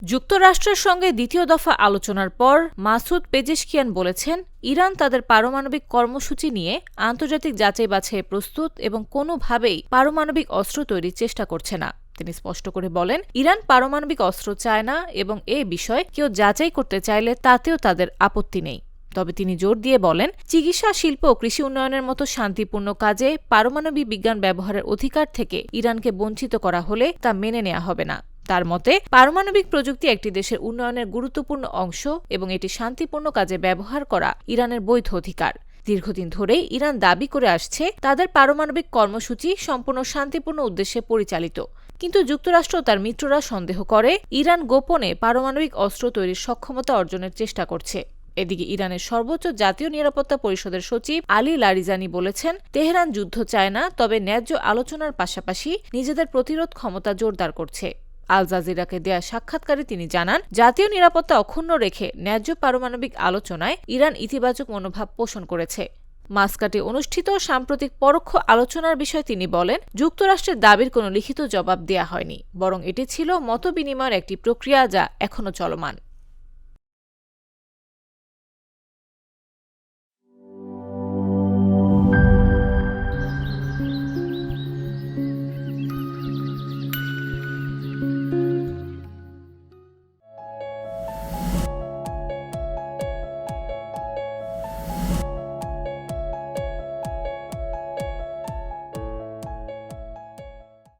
যুক্তরাষ্ট্রের সঙ্গে দ্বিতীয় দফা আলোচনার পর মাসুদ পেজেশকিয়ান বলেছেন, ইরান তাদের পারমাণবিক কর্মসূচি নিয়ে আন্তর্জাতিক যাচাই বাছাইয়ে প্রস্তুত এবং কোনোভাবেই পারমাণবিক অস্ত্র তৈরির চেষ্টা করছে না। তিনি স্পষ্ট করে বলেন, ইরান পারমাণবিক অস্ত্র চায় না এবং এ বিষয়ে কেউ যাচাই করতে চাইলে তাতেও তাদের আপত্তি নেই। তবে তিনি জোর দিয়ে বলেন, চিকিৎসা, শিল্প ও কৃষি উন্নয়নের মতো শান্তিপূর্ণ কাজে পারমাণবিক বিজ্ঞান ব্যবহারের অধিকার থেকে ইরানকে বঞ্চিত করা হলে তা মেনে নেওয়া হবে না। তার মতে, পারমাণবিক প্রযুক্তি একটি দেশের উন্নয়নের গুরুত্বপূর্ণ অংশ এবং এটি শান্তিপূর্ণ কাজে ব্যবহার করা ইরানের বৈধ অধিকার। দীর্ঘদিন ধরেই ইরান দাবি করে আসছে তাদের পারমাণবিক কর্মসূচি সম্পূর্ণ শান্তিপূর্ণ উদ্দেশ্যে পরিচালিত। কিন্তু যুক্তরাষ্ট্র তার মিত্ররা সন্দেহ করে ইরান গোপনে পারমাণবিক অস্ত্র তৈরির সক্ষমতা অর্জনের চেষ্টা করছে। এদিকে ইরানের সর্বোচ্চ জাতীয় নিরাপত্তা পরিষদের সচিব আলী লারিজানি বলেছেন, তেহরান যুদ্ধ চায় না, তবে ন্যায্য আলোচনার পাশাপাশি নিজেদের প্রতিরোধ ক্ষমতা জোরদার করছে। আল জাজিরাকে দেয়া সাক্ষাৎকারে তিনি জানান, জাতীয় নিরাপত্তা অক্ষুণ্ণ রেখে ন্যায্য পারমাণবিক আলোচনায় ইরান ইতিবাচক মনোভাব পোষণ করেছে। মাস্কাটে অনুষ্ঠিত সাম্প্রতিক পরোক্ষ আলোচনার বিষয়ে তিনি বলেন, যুক্তরাষ্ট্রের দাবির কোনো লিখিত জবাব দেয়া হয়নি, বরং এটি ছিল মতবিনিময়ের একটি প্রক্রিয়া যা এখনো চলমান।